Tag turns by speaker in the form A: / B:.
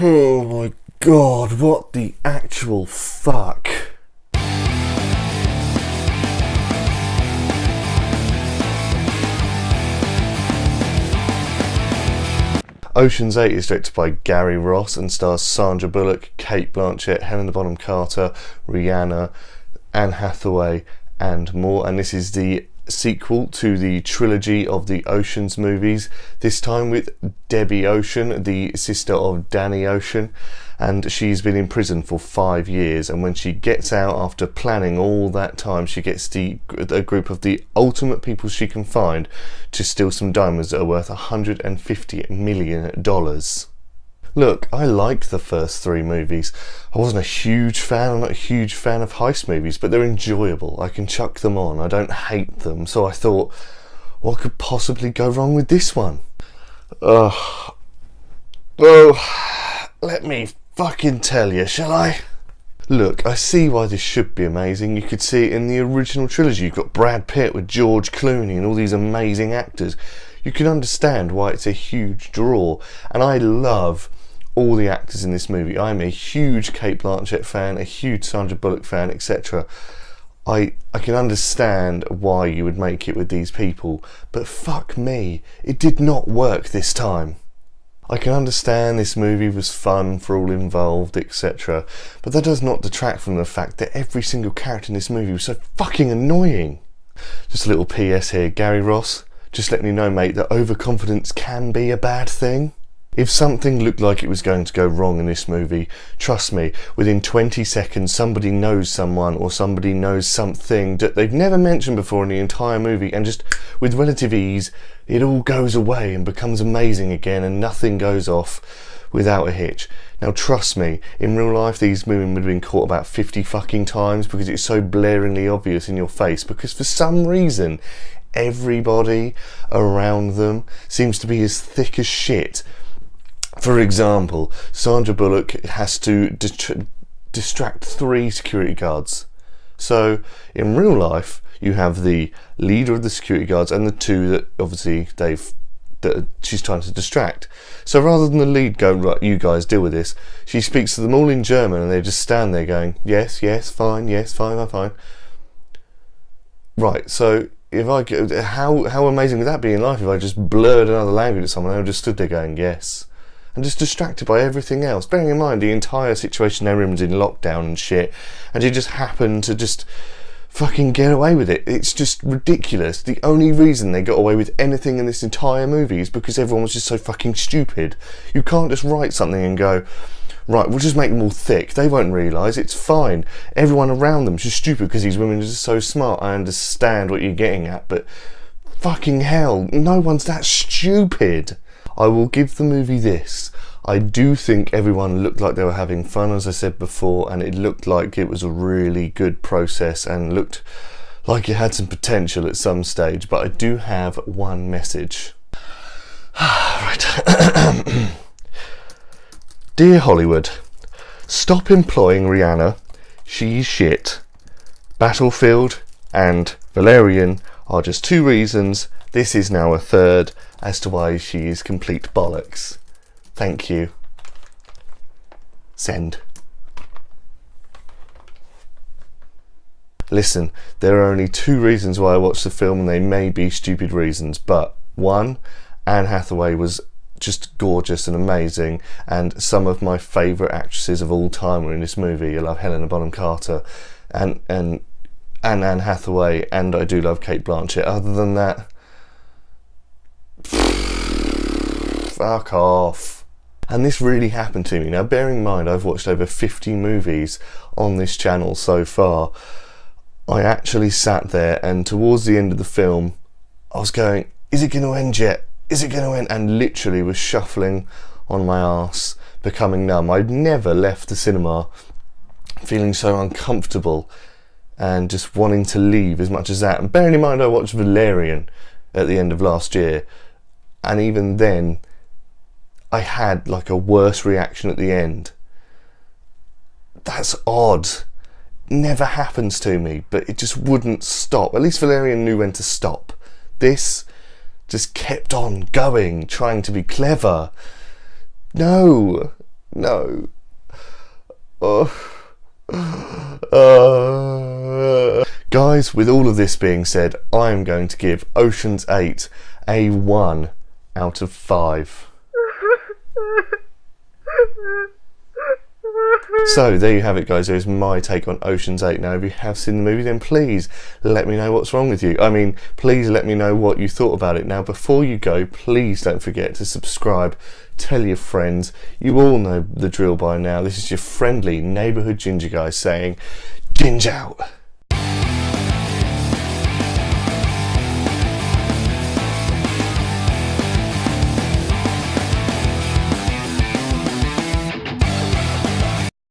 A: Oh my god, what the actual fuck? Ocean's 8 is directed by Gary Ross and stars Sandra Bullock, Cate Blanchett, Helena Bonham Carter, Rihanna, Anne Hathaway and more, and this is the sequel to the trilogy of the Ocean's movies, this time with Debbie Ocean, the sister of Danny Ocean, and she's been in prison for 5 years, and when she gets out after planning all that time, she gets a group of the ultimate people she can find to steal some diamonds that are worth $150 million. Look, I liked the first 3 movies. I wasn't a huge fan, I'm not a huge fan of heist movies, but they're enjoyable. I can chuck them on, I don't hate them, so I thought, what could possibly go wrong with this one? Well, let me fucking tell you, shall I? Look, I see why this should be amazing. You could see it in the original trilogy. You've got Brad Pitt with George Clooney and all these amazing actors. You can understand why it's a huge draw, and I love all the actors in this movie. I'm a huge Cate Blanchett fan, a huge Sandra Bullock fan, etc. I can understand why you would make it with these people, but fuck me, it did not work this time. I can understand this movie was fun for all involved, etc., but that does not detract from the fact that every single character in this movie was so fucking annoying. Just a little PS here, Gary Ross, just letting you know, mate, that overconfidence can be a bad thing. If something looked like it was going to go wrong in this movie, trust me, within 20 seconds somebody knows someone or somebody knows something that they've never mentioned before in the entire movie, and just with relative ease it all goes away and becomes amazing again and nothing goes off without a hitch. Now trust me, in real life these women would have been caught about 50 fucking times because it's so blaringly obvious in your face, because for some reason everybody around them seems to be as thick as shit. For example, Sandra Bullock has to distract 3 security guards. So in real life you have the leader of the security guards and the 2 that obviously that she's trying to distract. So rather than the lead go, right, you guys deal with this, she speaks to them all in German and they just stand there going, yes, yes, fine, yes, fine, I'm fine. Right, so if I how amazing would that be in life if I just blurred another language at someone and they just stood there going yes, and just distracted by everything else, bearing in mind the entire situation, everyone's in lockdown and shit, and you just happen to just fucking get away with it. It's just ridiculous. The only reason they got away with anything in this entire movie is because everyone was just so fucking stupid. You can't just write something and go, right, we'll just make them all thick, they won't realise, it's fine. Everyone around them's just stupid because these women are just so smart. I understand what you're getting at, but fucking hell, no one's that stupid. I will give the movie this. I do think everyone looked like they were having fun, as I said before, and it looked like it was a really good process and looked like it had some potential at some stage, but I do have one message. Right. Dear Hollywood, stop employing Rihanna. She's shit. Battlefield and Valerian are just 2 reasons. This is now a 3rd as to why she is complete bollocks. Thank you. Send. Listen, there are only 2 reasons why I watched the film, and they may be stupid reasons, but 1, Anne Hathaway was just gorgeous and amazing, and some of my favourite actresses of all time were in this movie. I love Helena Bonham Carter and Anne Hathaway, and I do love Cate Blanchett. Other than that, fuck off. And this really happened to me. Now bear in mind I've watched over 50 movies on this channel so far. I actually sat there and towards the end of the film I was going, is it going to end yet? Is it going to end? And literally was shuffling on my arse, becoming numb. I'd never left the cinema feeling so uncomfortable and just wanting to leave as much as that. And bearing in mind I watched Valerian at the end of last year, and even then I had like a worse reaction at the end. That's odd. Never happens to me, but it just wouldn't stop. At least Valerian knew when to stop. This just kept on going, trying to be clever. No, No. Oh. Guys, with all of this being said, I am going to give Ocean's 8 a 1 out of 5. So there you have it, guys. There's my take on Ocean's 8. Now if you have seen the movie, then please let me know what's wrong with you. I mean, please let me know what you thought about it. Now before you go, please don't forget to subscribe, tell your friends. You all know the drill by now. This is your friendly neighbourhood ginger guy saying, Ginge out.